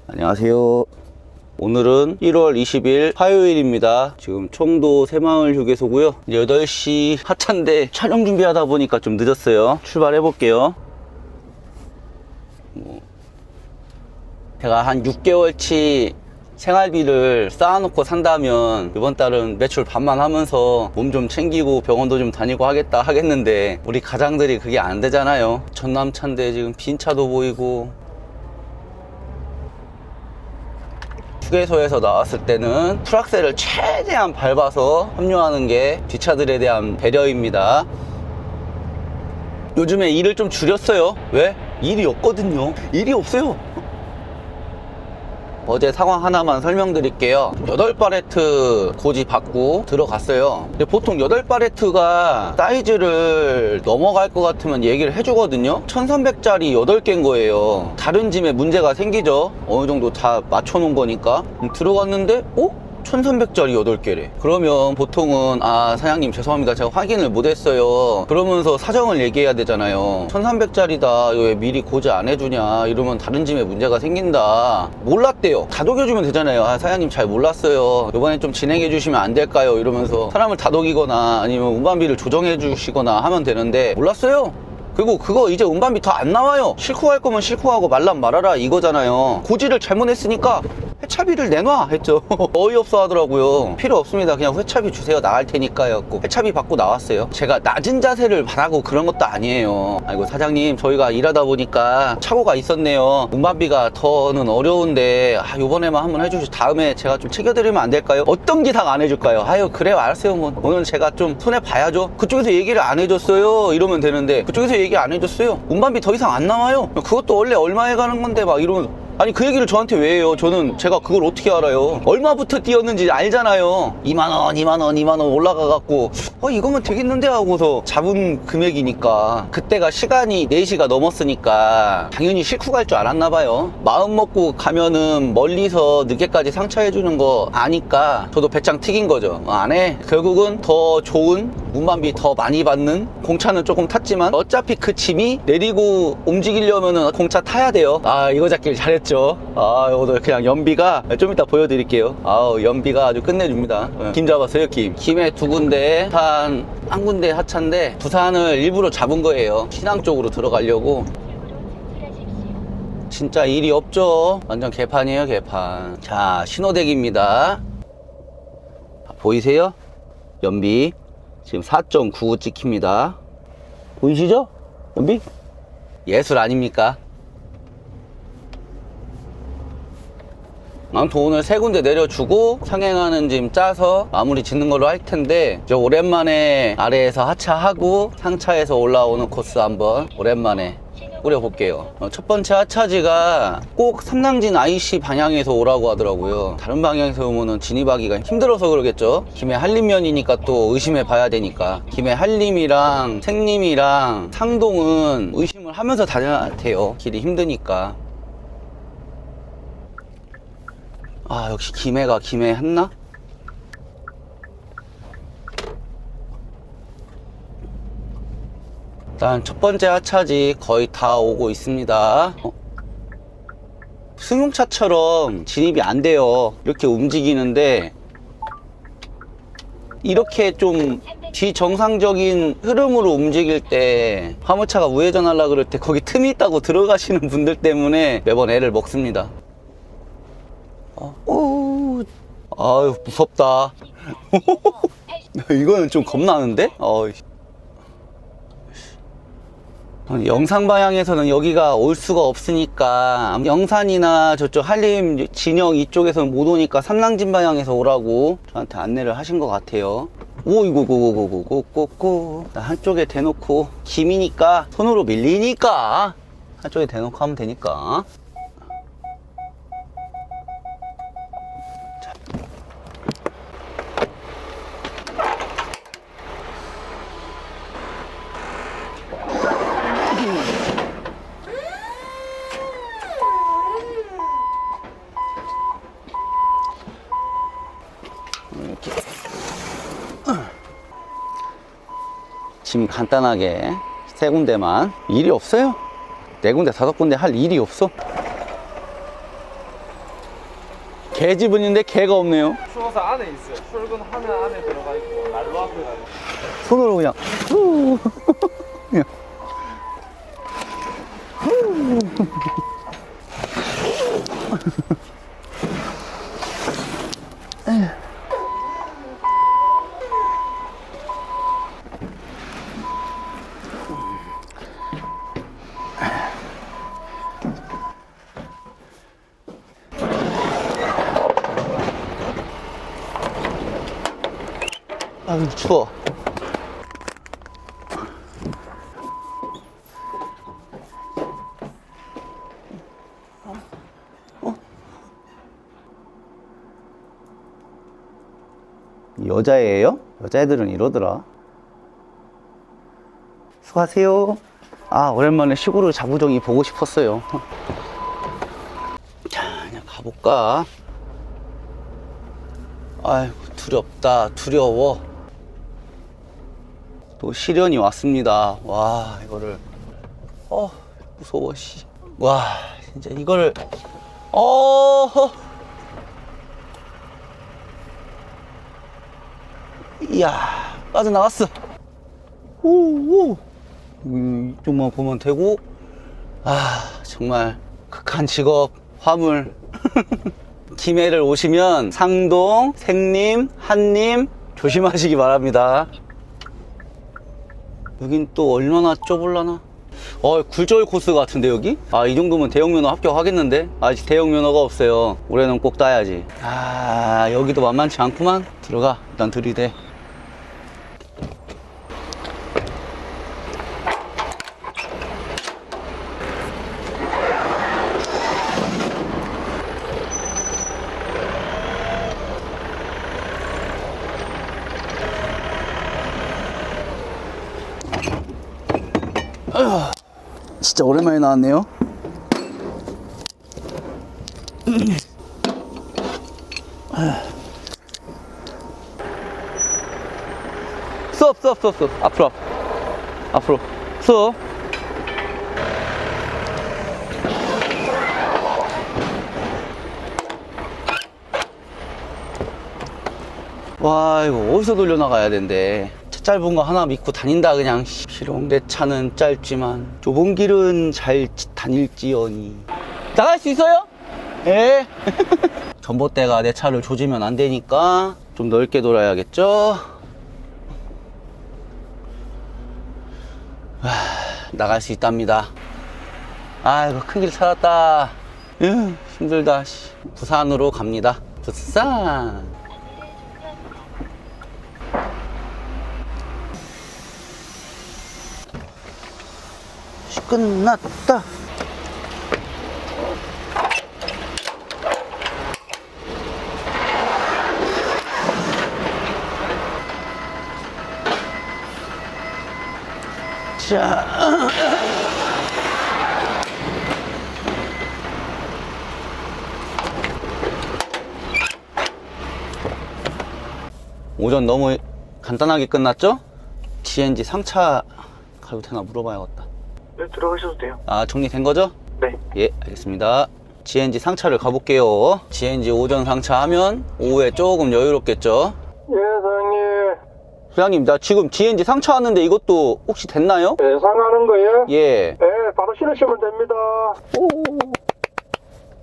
안녕하세요. 오늘은 1월 20일 화요일입니다. 지금 청도 새마을휴게소고요. 이제 8시 하차인데 촬영 준비하다 보니까 좀 늦었어요. 출발해 볼게요. 제가 한 6개월치 생활비를 쌓아놓고 산다면 이번 달은 매출 반만 하면서 몸 좀 챙기고 병원도 좀 다니고 하겠는데 우리 가장들이 그게 안 되잖아요. 전남차인데 지금 빈 차도 보이고. 휴게소에서 나왔을 때는 풀악셀을 최대한 밟아서 합류하는 게 뒷차들에 대한 배려입니다. 요즘에 일을 좀 줄였어요. 왜? 일이 없거든요. 일이 없어요. 어제 상황 하나만 설명드릴게요. 8바레트 고지 받고 들어갔어요. 근데 보통 8바레트가 사이즈를 넘어갈 것 같으면 얘기를 해주거든요. 1300짜리 8개인 거예요. 다른 짐에 문제가 생기죠. 어느 정도 다 맞춰놓은 거니까. 들어갔는데 1300짜리 8개래. 그러면 보통은 사장님 죄송합니다, 제가 확인을 못했어요, 그러면서 사정을 얘기해야 되잖아요. 1300짜리다 왜 미리 고지 안 해주냐, 이러면 다른 짐에 문제가 생긴다. 몰랐대요. 다독여주면 되잖아요. 사장님 잘 몰랐어요, 이번에 좀 진행해 주시면 안 될까요, 이러면서 사람을 다독이거나 아니면 운반비를 조정해 주시거나 하면 되는데 몰랐어요. 그리고 그거 이제 운반비 더 안 나와요. 싫고 할 거면 싫고 하고 말란 말아라 이거잖아요. 고지를 잘못했으니까 회차비를 내놔 했죠. 어이없어 하더라고요. 필요 없습니다, 그냥 회차비 주세요, 나갈 테니까요. 회차비 받고 나왔어요. 제가 낮은 자세를 바라고 그런 것도 아니에요. 아이고 사장님, 저희가 일하다 보니까 착오가 있었네요. 운반비가 더는 어려운데 요번에만 한번 해주시고 다음에 제가 좀 챙겨드리면 안 될까요? 어떤 기사가 안 해줄까요? 아유 그래요, 알았어요. 뭐 오늘 제가 좀 손해 봐야죠. 그쪽에서 얘기를 안 해줬어요 이러면 되는데 그쪽에서 얘기 안 해줬어요. 운반비 더 이상 안 나와요. 그것도 원래 얼마에 가는 건데 막 이러면, 아니 그 얘기를 저한테 왜 해요? 제가 그걸 어떻게 알아요? 얼마부터 뛰었는지 알잖아요. 2만원 올라가 갖고 이거면 되겠는데 하고서 잡은 금액이니까. 그때가 시간이 4시가 넘었으니까 당연히 싣고 갈 줄 알았나 봐요. 마음 먹고 가면은 멀리서 늦게까지 상차해주는 거 아니까 저도 배짱 튀긴 거죠. 안 해. 결국은 더 좋은 운반비 더 많이 받는 공차는 조금 탔지만 어차피 그 짐이 내리고 움직이려면은 공차 타야 돼요. 이거 잡길 잘했죠. 오늘 그냥 연비가 좀 이따 보여드릴게요. 연비가 아주 끝내줍니다. 김 잡았어요. 김에 2군데, 부산 1군데 하차인데 부산을 일부러 잡은 거예요. 신항 쪽으로 들어가려고. 진짜 일이 없죠. 완전 개판이에요, 개판. 자, 신호대기입니다. 보이세요? 연비 지금 4.99 찍힙니다. 보이시죠? 연비? 예술 아닙니까? 아무튼 오늘 3군데 내려주고 상행하는 짐 짜서 마무리 짓는 걸로 할 텐데, 저 오랜만에 아래에서 하차하고 상차해서 올라오는 코스 한번 오랜만에 꾸려볼게요. 첫 번째 하차지가 꼭 삼낭진 IC 방향에서 오라고 하더라고요. 다른 방향에서 오면은 진입하기가 힘들어서 그러겠죠. 김해 한림면이니까 또 의심해 봐야 되니까. 김해 한림이랑 생림이랑 상동은 의심을 하면서 다녀야 돼요. 길이 힘드니까. 역시 김해가 김해 했나? 일단 첫 번째 하차지 거의 다 오고 있습니다. 승용차처럼 진입이 안 돼요. 이렇게 움직이는데 이렇게 좀 비정상적인 흐름으로 움직일 때 화물차가 우회전하려고 그럴 때 거기 틈이 있다고 들어가시는 분들 때문에 매번 애를 먹습니다. 아유 무섭다. 이거는 좀 겁나는데? 영상 방향에서는 여기가 올 수가 없으니까 영산이나 저쪽 한림 진영 이쪽에서는 못 오니까 삼낭진 방향에서 오라고 저한테 안내를 하신 것 같아요. 오이고 한쪽에 대놓고 김이니까 손으로 밀리니까 한쪽에 대놓고 하면 되니까. 이렇게 짐 간단하게 3군데만. 일이 없어요. 4군데 5군데 할 일이 없어. 개 지분인데 개가 없네요. 추워서 안에 있어요. 출근하면 안에 들어가 있고 난로 앞에 가 있고. 손으로 그냥 후. 그냥. 후. 아유 추워. 여자애예요? 여자애들은 이러더라. 수고하세요. 아 오랜만에 시골을 자부정이 보고 싶었어요. 자 그냥 가볼까. 아이고 두렵다 두려워. 또 시련이 왔습니다. 와 이거를 무서워 씨. 와 진짜 이거를 이야 빠져나갔어. 오오 이쪽만 보면 되고. 아 정말 극한 직업 화물. 김해를 오시면 상동, 생림, 한림 조심하시기 바랍니다. 여긴 또 얼마나 좁을라나. 굴절 코스 같은데 여기? 아 이 정도면 대형면허 합격하겠는데? 아직 대형면허가 없어요. 올해는 꼭 따야지. 아 여기도 만만치 않구만. 들어가 일단 들이대. 진짜 오랜만에 나왔네요. 수업 앞으로 수업. 와 이거 어디서 돌려나가야 된대. 짧은 거 하나 믿고 다닌다 그냥. 비록 내 차는 짧지만 좁은 길은 잘 다닐지어니. 나갈 수 있어요? 예. 전봇대가 내 차를 조지면 안 되니까 좀 넓게 돌아야겠죠. 나갈 수 있답니다. 아이고 큰 길 찾았다. 힘들다. 부산으로 갑니다. 부산. 끝났다. 자. 오전 너무 간단하게 끝났죠? GNG 상차 가도 되나 물어봐야겠다. 네, 들어가셔도 돼요. 아 정리된 거죠? 네. 예 알겠습니다. GNG 상차를 가볼게요. GNG 오전 상차 하면 오후에 조금 여유롭겠죠? 예, 사장님. 부장님 나 지금 GNG 상차 왔는데 이것도 혹시 됐나요? 예상하는 거예요? 예. 네, 바로 실으시면 됩니다.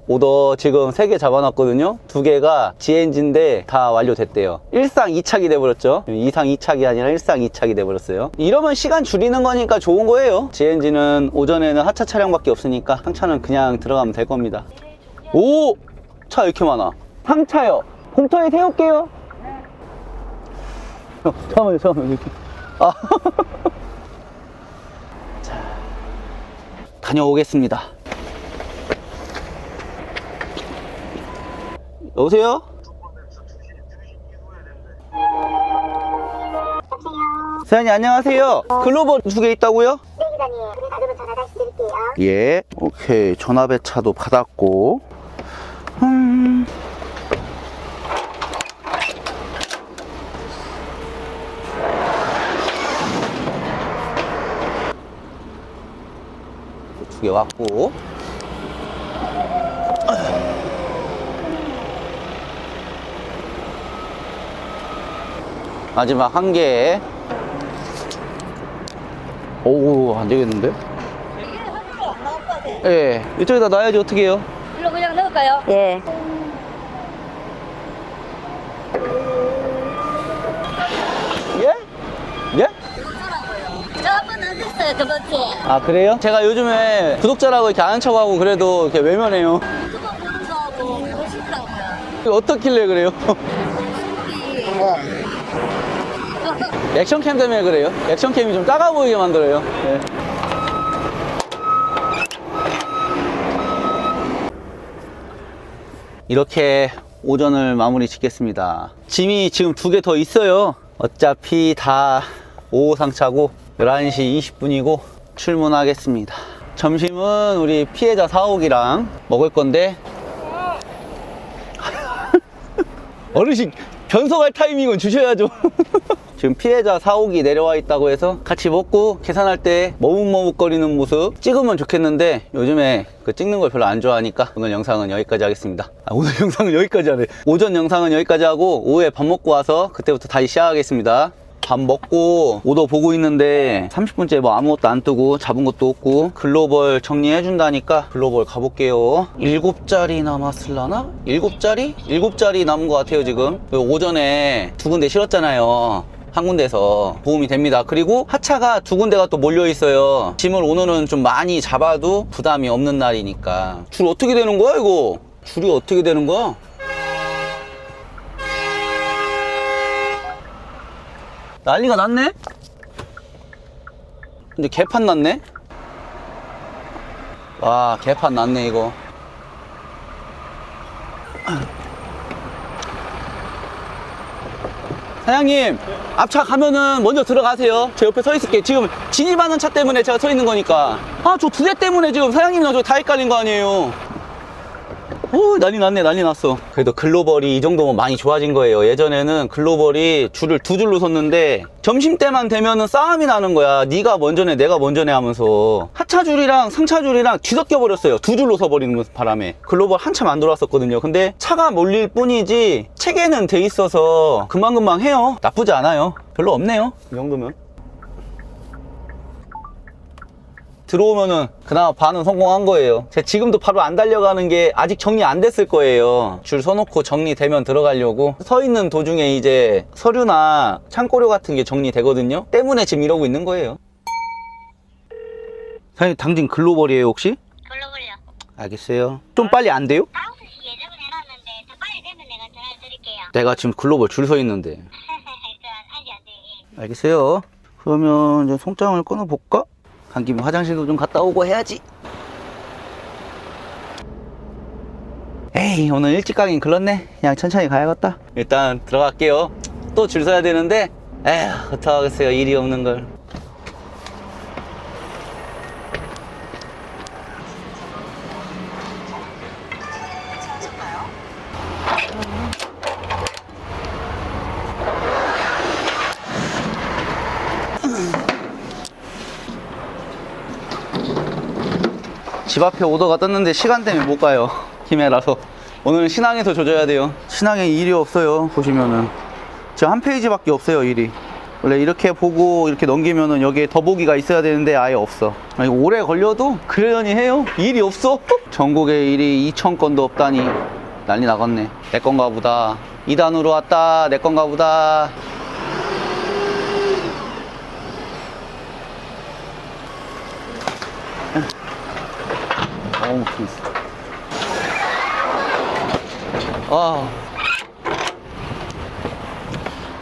오더 지금 3개 잡아놨거든요. 2개가 GNG인데 다 완료됐대요. 1상 2착이 돼버렸죠. 2상 2착이 아니라 1상 2착이 돼버렸어요. 이러면 시간 줄이는 거니까 좋은 거예요. GNG는 오전에는 하차 차량밖에 없으니까 상차는 그냥 들어가면 될 겁니다. 오! 차 이렇게 많아. 상차요. 공터에 세울게요. 잠깐만요 이렇게. 자, 다녀오겠습니다. 여보세요? 사장님 안녕하세요. 글로벌 2개 있다고요? 네, 기사님. 우리 가족은 전화 다시 드릴게요. 예. 오케이. 전화배차도 받았고. 두 개 왔고. 마지막 한 개. 오, 안 되겠는데? 이게 하나도 안 나올 것 같아. 예. 이쪽에다 놔야지, 어떻게 해요? 일로 그냥 넣을까요? 예. 예? 예? 저 한번 넣었어요, 저번주에. 아, 그래요? 제가 요즘에 구독자라고 이렇게 아는 척하고 그래도 이렇게 외면해요. 유튜브 보는 거하고 보시더라고요. 어떻길래 그래요? 액션캠 때문에 그래요. 액션캠이 좀 작아 보이게 만들어요. 예. 이렇게 오전을 마무리 짓겠습니다. 짐이 지금 2개 더 있어요. 어차피 다 오후 상차고 11시 20분이고 출문하겠습니다. 점심은 우리 피해자 사옥이랑 먹을 건데 어르신 변속할 타이밍은 주셔야죠. 지금 피해자 사옥이 내려와 있다고 해서 같이 먹고 계산할 때 머뭇머뭇거리는 모습 찍으면 좋겠는데 요즘에 그 찍는 걸 별로 안 좋아하니까 오늘 영상은 여기까지 하겠습니다. 오늘 영상은 여기까지 하네. 오전 영상은 여기까지 하고 오후에 밥 먹고 와서 그때부터 다시 시작하겠습니다. 밥 먹고 오더 보고 있는데 30분째 뭐 아무것도 안 뜨고 잡은 것도 없고 글로벌 정리해 준다니까 글로벌 가볼게요. 7자리 남았을라나? 7자리? 7자리 남은 것 같아요. 지금 오전에 2군데 실었잖아요. 한 군데서 도움이 됩니다. 그리고 하차가 2군데가 또 몰려 있어요. 짐을 오늘은 좀 많이 잡아도 부담이 없는 날이니까. 줄 어떻게 되는 거야 이거? 줄이 어떻게 되는 거야? 난리가 났네? 근데 개판 났네? 와, 개판 났네 이거. 사장님, 앞차 가면은 먼저 들어가세요. 제 옆에 서 있을게. 지금 진입하는 차 때문에 제가 서 있는 거니까. 아, 저 2대 때문에 지금 사장님이랑 저 다 헷갈린 거 아니에요. 오, 난리 났네, 난리 났어. 그래도 글로벌이 이 정도면 많이 좋아진 거예요. 예전에는 글로벌이 줄을 2줄로 섰는데 점심때만 되면은 싸움이 나는 거야. 네가 먼저네, 내가 먼저네 하면서 하차줄이랑 상차줄이랑 뒤섞여 버렸어요. 2줄로 서버리는 바람에. 글로벌 한참 안 돌았었거든요. 근데 차가 몰릴 뿐이지 체계는 돼 있어서 금방금방 해요. 나쁘지 않아요. 별로 없네요, 이 정도면. 들어오면은 그나마 반은 성공한 거예요. 제가 지금도 바로 안 달려가는 게 아직 정리 안 됐을 거예요. 줄 서놓고 정리되면 들어가려고. 서 있는 도중에 이제 서류나 창고료 같은 게 정리되거든요. 때문에 지금 이러고 있는 거예요. 사장님, 당진 글로벌이에요 혹시? 글로벌요. 알겠어요. 좀 빨리 안 돼요? 5시 예정은 해놨는데 더 빨리 되면 내가 전화 드릴게요. 내가 지금 글로벌 줄 서 있는데. 아직 안 돼. 알겠어요. 그러면 이제 송장을 끊어볼까? 간 김에 화장실도 좀 갔다 오고 해야지. 에이, 오늘 일찍 가긴 글렀네. 그냥 천천히 가야겠다. 일단 들어갈게요. 또 줄 서야 되는데 에휴, 어떡하겠어요, 일이 없는 걸. 집 앞에 오더가 떴는데 시간 때문에 못 가요. 김해라서. 오늘은 신항에서 조져야 돼요. 신항에 일이 없어요. 보시면은 지금 한 페이지밖에 없어요, 일이. 원래 이렇게 보고 이렇게 넘기면은 여기에 더보기가 있어야 되는데 아예 없어. 아니, 오래 걸려도 그러려니 해요. 일이 없어. 전국에 일이 2,000건도 없다니 난리 나겠네. 내 건가 보다. 2단으로 왔다. 내 건가 보다. 너무 키스. 아.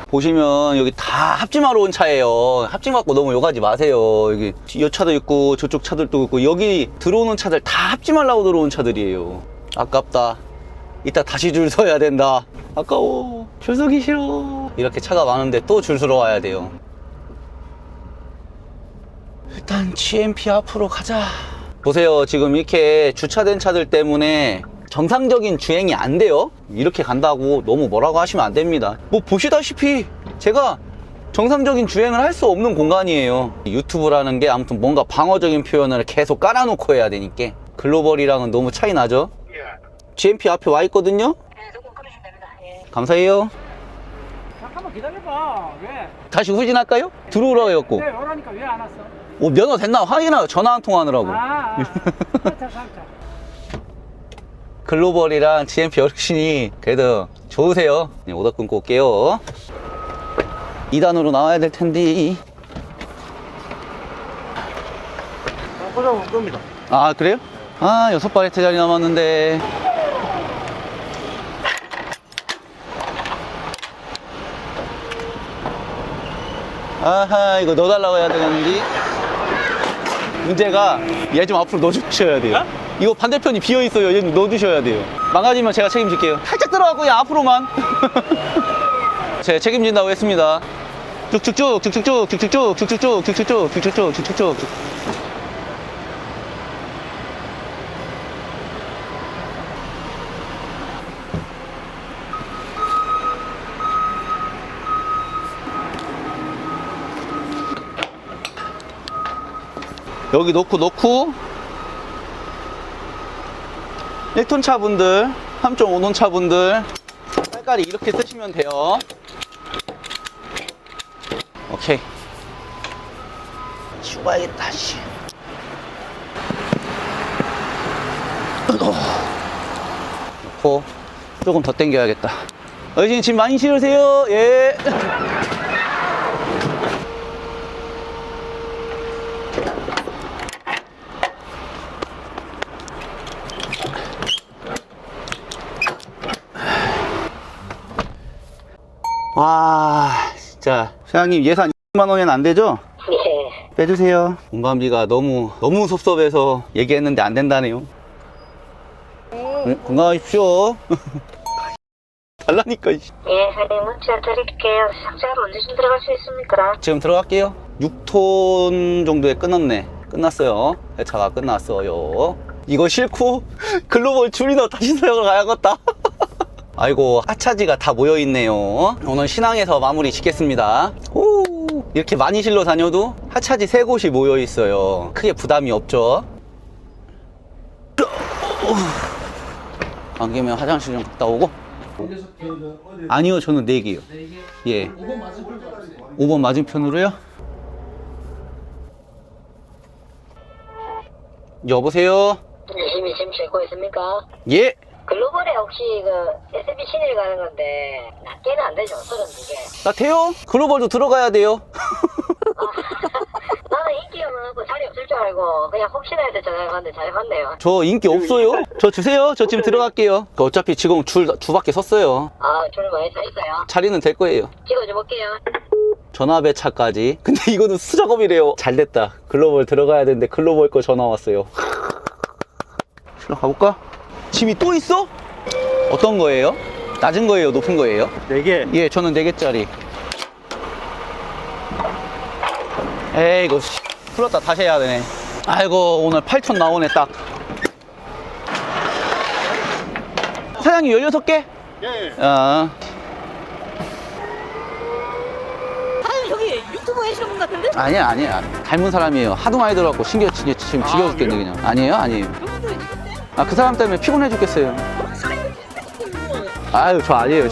보시면 여기 다 합짐하러 온 차예요. 합짐 갖고 너무 욕하지 마세요. 여기 이 차도 있고 저쪽 차들도 있고 여기 들어오는 차들 다 합짐하려고 들어온 차들이에요. 아깝다. 이따 다시 줄 서야 된다. 아까워. 줄 서기 싫어. 이렇게 차가 많은데 또 줄 서러 와야 돼요. 일단 GMP 앞으로 가자. 보세요. 지금 이렇게 주차된 차들 때문에 정상적인 주행이 안 돼요. 이렇게 간다고 너무 뭐라고 하시면 안 됩니다. 뭐 보시다시피 제가 정상적인 주행을 할 수 없는 공간이에요. 유튜브라는 게 아무튼 뭔가 방어적인 표현을 계속 깔아놓고 해야 되니까 글로벌이랑은 너무 차이 나죠. GMP 앞에 와 있거든요. 네, 조금 끊으시면 됩니다. 예. 감사해요. 잠깐만 조금만 기다려봐. 왜? 다시 후진할까요? 들어오라고 해갖고. 네, 오라니까 왜 안 왔어? 면허 됐나 확인하고 전화 한 통 하느라고. 상차. 글로벌이랑 GMP 어르신이 그래도 좋으세요. 네, 오더 끊고 올게요. 2단으로 나와야 될 텐데. 포장 올 겁니다. 아, 그래요? 아, 6발레트 자리 남았는데. 아하, 이거 넣어달라고 해야 되는데. 문제가 얘 좀 앞으로 넣어주셔야 돼요. 이거 반대편이 비어있어요. 얘 좀 넣어주셔야 돼요. 망가지면 제가 책임질게요. 살짝 들어가고 그냥 앞으로만. 제가 책임진다고 했습니다. 쭉쭉쭉, 쭉쭉쭉, 쭉쭉쭉, 쭉쭉쭉, 쭉쭉쭉, 쭉쭉쭉, 쭉쭉쭉. 여기 놓고 1톤 차분들 3.5톤 차분들 깔깔이 이렇게 쓰시면 돼요. 오케이, 치워야겠다. 씨. 놓고 조금 더 당겨야겠다. 어르신 짐 많이 실으세요. 예. 와, 진짜 사장님 예산 2만 원엔 안 되죠? 예. 빼주세요. 공감비가 너무 섭섭해서 얘기했는데 안 된다네요. 네, 건강하십시오. 달라니까. 예, 사장님 문자 드릴게요. 상자로 언제쯤 들어갈 수 있습니까? 지금 들어갈게요. 6톤 정도에 끝났어요. 회차가 끝났어요. 이거 싫고 글로벌 줄이더 다시 사역을 가야겠다. 아이고, 하차지가 다 모여있네요. 오늘 신항에서 마무리 짓겠습니다. 오, 이렇게 많이 실러 다녀도 하차지 3곳이 모여있어요. 크게 부담이 없죠. 안 되면 화장실 좀 갔다 오고. 아니요, 저는 4개요. 예. 5번 맞은편으로요? 여보세요? 열심히 지금 쉬고 있습니까? 예. 글로벌에 혹시 그 SB 신일 가는 건데 낮게는 안 되죠? 32개. 나 돼요? 글로벌도 들어가야 돼요. 나는 인기가 많고 자리 없을 줄 알고 그냥 혹시나 해서 전화해봤는데 잘해봤네요. 저 인기 없어요. 저 주세요. 저 지금 들어갈게요. 어차피 지금 줄밖에 섰어요. 아, 줄 많이 서 있어요. 자리는 될 거예요. 찍어줘 볼게요. 전화배차까지. 근데 이거는 수작업이래요. 잘 됐다. 글로벌 들어가야 되는데 글로벌 거 전화 왔어요. 실러 가볼까? 짐이 또 있어? 어떤 거예요? 낮은 거예요? 높은 거예요? 4개. 예, 저는 4개짜리. 에이, 이거 풀었다 다시 해야 되네. 아이고, 오늘 8톤 나오네 딱. 사장님 16개? 예. 아, 여기 유튜브 하시는 분 같은데? 아니야. 닮은 사람이에요. 하도 많이 들어갖고 지금 지겨워 죽겠네 그냥. 아니에요? 여기도 있는데? 아, 그 사람 때문에 피곤해 죽겠어요. 아유, 저 아니에요.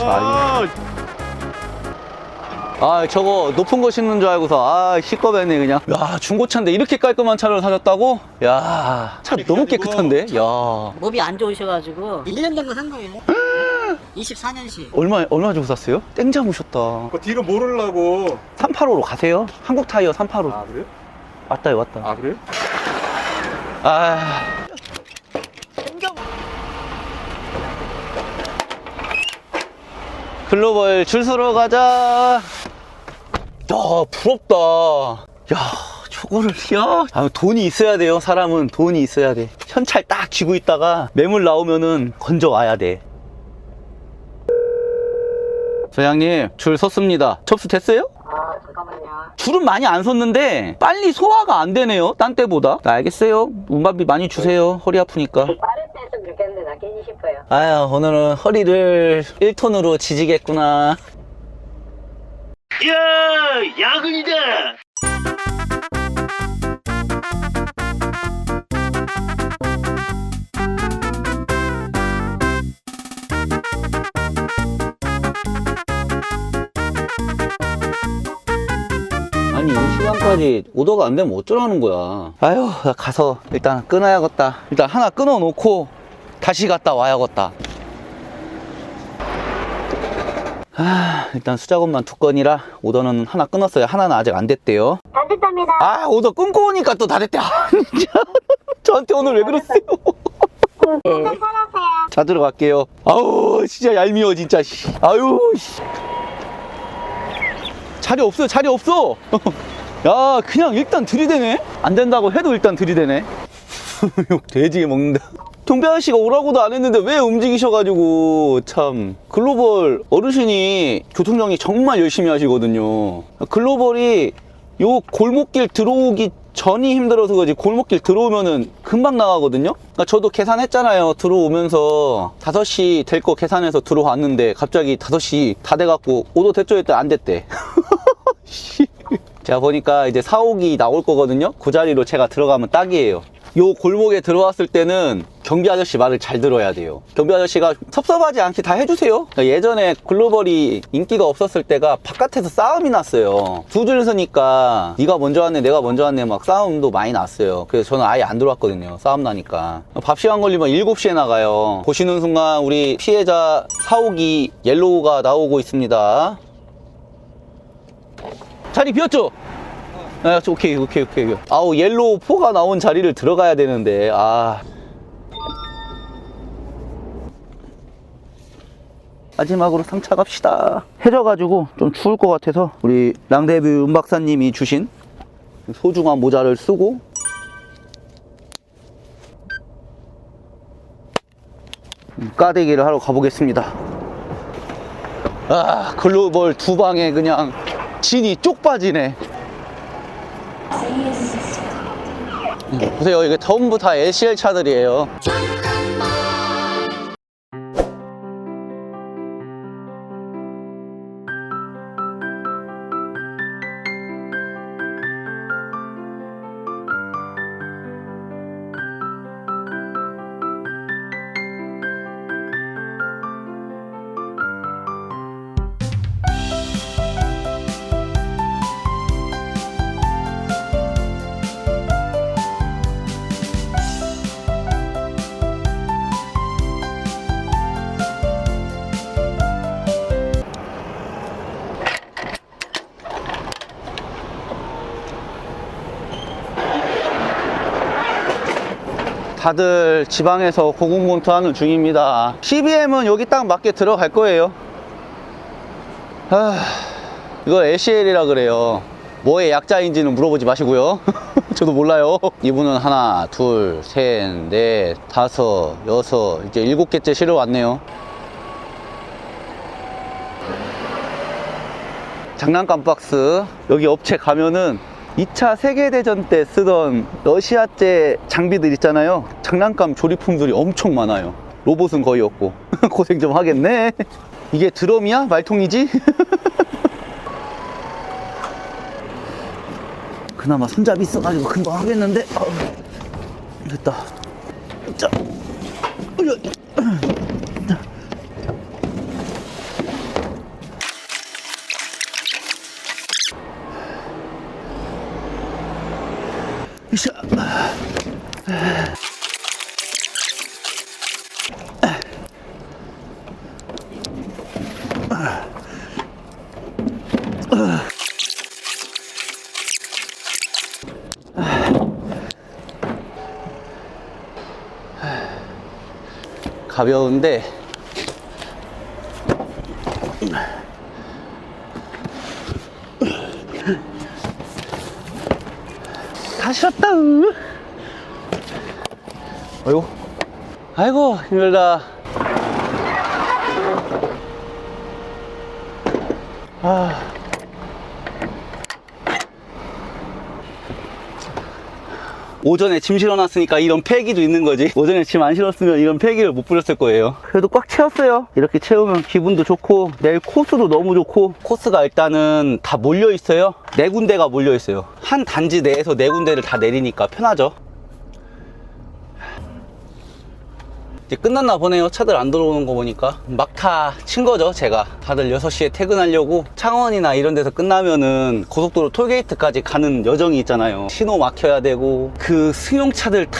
아, 저거 높은 거 신는 줄 알고서 아, 시꺼매네 그냥. 야, 중고차인데 이렇게 깔끔한 차를 사셨다고? 야, 차 너무 깨끗한데? 야, 몸이 안 좋으셔가지고 1년 정도 산 거예요. 24년식. 얼마 주고 샀어요? 땡 잡으셨다. 그 뒤로 모르려고. 385로 가세요. 한국 타이어 385. 아, 그래요? 왔다. 아, 그래요? 아, 글로벌 줄 서러 가자. 야, 부럽다. 야, 저거를, 돈이 있어야 돼요. 사람은 돈이 있어야 돼. 현찰 딱 쥐고 있다가 매물 나오면은 건져와야 돼. 소장님, 줄 섰습니다. 접수 됐어요? 아, 잠깐만요. 줄은 많이 안 섰는데 빨리 소화가 안 되네요. 딴 때보다. 알겠어요. 운반비 많이 주세요. 허리 아프니까. 빠른 때 했으면 좋겠는데 낚이지 싶어요. 아유, 오늘은 허리를 1톤으로 지지겠구나. 야, 야근이다. 이렇게까지 오더가 안 되면 어쩌라는 거야. 아유, 나 가서 일단 끊어야겠다. 일단 하나 끊어 놓고 다시 갔다 와야겠다. 일단 수작업만 2건이라 오더는 하나 끊었어요. 하나는 아직 안 됐대요. 다 됐답니다. 아, 오더 끊고 오니까 또 다 됐대. 진짜. 저한테 오늘 왜 그러세요? 살았어요. 찾으러 갈게요. 아우, 진짜 얄미워, 진짜. 아유, 씨. 자리 없어요, 자리 없어. 야, 그냥 일단 들이대네. 안 된다고 해도 일단 들이대네. 욕 돼지게 먹는다. 동배 아저씨가 오라고도 안 했는데 왜 움직이셔가지고. 참, 글로벌 어르신이 교통정리 정말 열심히 하시거든요. 글로벌이 요 골목길 들어오기 전이 힘들어서 그지, 골목길 들어오면은 금방 나가거든요. 그러니까 저도 계산했잖아요. 들어오면서 5시 될 거 계산해서 들어왔는데 갑자기 5시 다 돼갖고 오도 됐죠 했더니 안 됐대. 제가 보니까 이제 사옥이 나올 거거든요. 그 자리로 제가 들어가면 딱이에요. 요 골목에 들어왔을 때는 경비 아저씨 말을 잘 들어야 돼요. 경비 아저씨가 섭섭하지 않게 다 해주세요. 그러니까 예전에 글로벌이 인기가 없었을 때가 바깥에서 싸움이 났어요. 두 줄 서니까 네가 먼저 왔네 내가 먼저 왔네 막 싸움도 많이 났어요. 그래서 저는 아예 안 들어왔거든요. 싸움 나니까. 밥 시간 걸리면 7시에 나가요. 보시는 순간 우리 피해자 사옥이 옐로우가 나오고 있습니다. 자리 비었죠? 아, 오케이. 아우, 옐로우 4가 나온 자리를 들어가야 되는데, 아. 마지막으로 상차 갑시다. 해져가지고 좀 추울 것 같아서 우리 랑데뷰 은박사님이 주신 소중한 모자를 쓰고 까대기를 하러 가보겠습니다. 아, 글로벌 2방에 그냥 진이 쪽 빠지네. 보세요, 이게 전부 다 LCL 차들이에요. 다들 지방에서 고군분투 하는 중입니다. CBM은 여기 딱 맞게 들어갈 거예요. 이거 LCL이라 그래요. 뭐의 약자인지는 물어보지 마시고요. 저도 몰라요. 이분은 하나, 둘, 셋, 넷, 다섯, 여섯, 이제 7개째 실어 왔네요. 장난감 박스. 여기 업체 가면은 2차 세계대전 때 쓰던 러시아제 장비들 있잖아요. 장난감 조립품들이 엄청 많아요. 로봇은 거의 없고. 고생 좀 하겠네. 이게 드럼이야? 말통이지? 그나마 손잡이 있어가지고 금방 하겠는데. 됐다. 자. 가벼운데 다 실었다. 아이고 힘들다. 오전에 짐 실어놨으니까 이런 폐기도 있는 거지. 오전에 짐 안 실었으면 이런 폐기를 못 부렸을 거예요. 그래도 꽉 채웠어요. 이렇게 채우면 기분도 좋고 내일 코스도 너무 좋고. 코스가 일단은 다 몰려 있어요. 4군데가 몰려 있어요. 한 단지 내에서 4군데를 다 내리니까 편하죠. 이제 끝났나 보네요. 차들 안 들어오는 거 보니까. 막타 친 거죠, 제가. 다들 6시에 퇴근하려고 창원이나 이런 데서 끝나면은 고속도로 톨게이트까지 가는 여정이 있잖아요. 신호 막혀야 되고 그 승용차들 다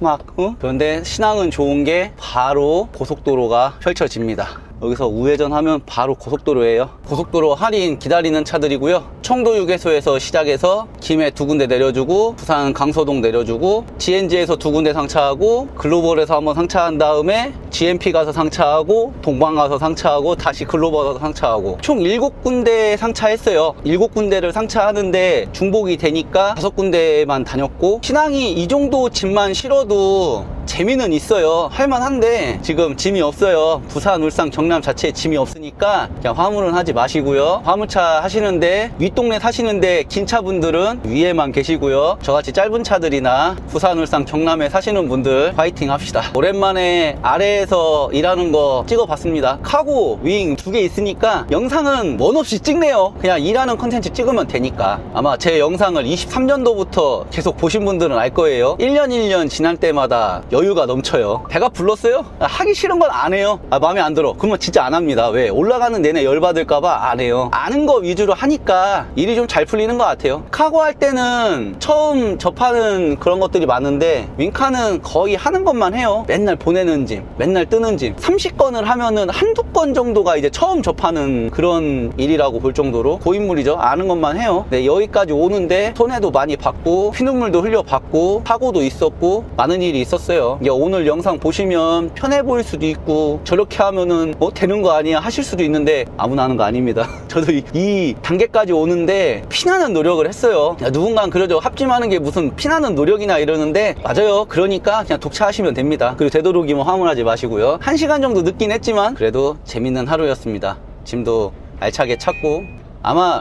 막 그런데 신항은 좋은 게 바로 고속도로가 펼쳐집니다. 여기서 우회전하면 바로 고속도로예요. 고속도로 할인 기다리는 차들이고요. 청도 휴게소에서 시작해서 김해 2군데 내려주고 부산 강서동 내려주고 GNG에서 2군데 상차하고 글로벌에서 한번 상차한 다음에 GMP 가서 상차하고 동방 가서 상차하고 다시 글로벌 가서 상차하고 총 7군데 상차했어요. 7군데를 상차하는데 중복이 되니까 5군데만 다녔고 신항이 이 정도 짐만 실어도 재미는 있어요. 할만한데 지금 짐이 없어요. 부산, 울산, 경남 자체에 짐이 없으니까 그냥 화물은 하지 마시고요. 화물차 하시는데 윗동네 사시는데 긴 차분들은 위에만 계시고요. 저같이 짧은 차들이나 부산, 울산, 경남에 사시는 분들 파이팅 합시다. 오랜만에 아래에서 일하는 거 찍어봤습니다. 카고, 윙 2개 있으니까 영상은 원 없이 찍네요. 그냥 일하는 컨텐츠 찍으면 되니까. 아마 제 영상을 23년도부터 계속 보신 분들은 알 거예요. 1년 지날 때마다 여유가 넘쳐요. 배가 불렀어요? 하기 싫은 건 안 해요. 마음에 안 들어. 그러면 진짜 안 합니다. 왜? 올라가는 내내 열받을까봐 안 해요. 아는 거 위주로 하니까 일이 좀 잘 풀리는 것 같아요. 카고 할 때는 처음 접하는 그런 것들이 많은데 윙카는 거의 하는 것만 해요. 맨날 보내는 짐, 맨날 뜨는 짐. 30건을 하면은 한두 건 정도가 이제 처음 접하는 그런 일이라고 볼 정도로 고인물이죠. 아는 것만 해요. 네, 여기까지 오는데 손해도 많이 받고 피눈물도 흘려받고 사고도 있었고 많은 일이 있었어요. 이게 오늘 영상 보시면 편해 보일 수도 있고 저렇게 하면은 뭐 되는 거 아니야 하실 수도 있는데 아무나 하는 거 아닙니다. 저도 이 단계까지 오는데 피나는 노력을 했어요. 누군가는 그러죠. 합짐하는 게 무슨 피나는 노력이나 이러는데 맞아요. 그러니까 그냥 독차하시면 됩니다. 그리고 되도록이면 화물하지 마시고요. 1시간 정도 늦긴 했지만 그래도 재밌는 하루였습니다. 짐도 알차게 찾고 아마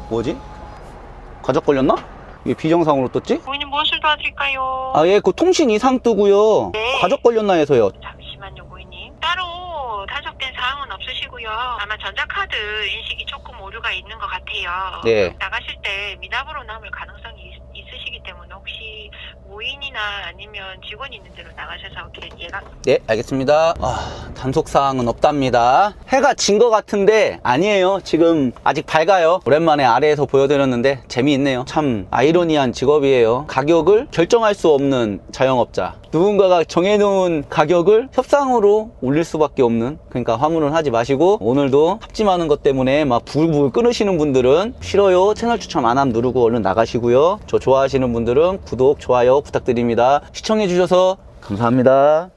뭐지? 과적 걸렸나? 이게 비정상으로 떴지? 고객님 무엇을 도와드릴까요? 아, 예, 그 통신 이상 뜨고요. 네. 과적 걸렸나 해서요. 잠시만요, 고객님. 따로 단속된 사항은 없으시고요. 아마 전자카드 인식이 조금 오류가 있는 것 같아요. 네. 나가실 때 미납으로 남을 가능성이 있으시기 때문에 혹시 모인이나 아니면 직원이 있는 데로 나가셔서 예가. 네, 알겠습니다. 단속 사항은 없답니다. 해가 진 것 같은데 아니에요. 지금 아직 밝아요. 오랜만에 아래에서 보여드렸는데 재미있네요. 참 아이러니한 직업이에요. 가격을 결정할 수 없는 자영업자. 누군가가 정해놓은 가격을 협상으로 올릴 수밖에 없는, 그러니까 화물은 하지 마시고 오늘도 합짐하는 것 때문에 막 부글부글 끊으시는 분들은 싫어요 채널 추천 안 함 누르고 얼른 나가시고요. 저 좋아하시는 분들은 구독, 좋아요 부탁드립니다. 시청해주셔서 감사합니다.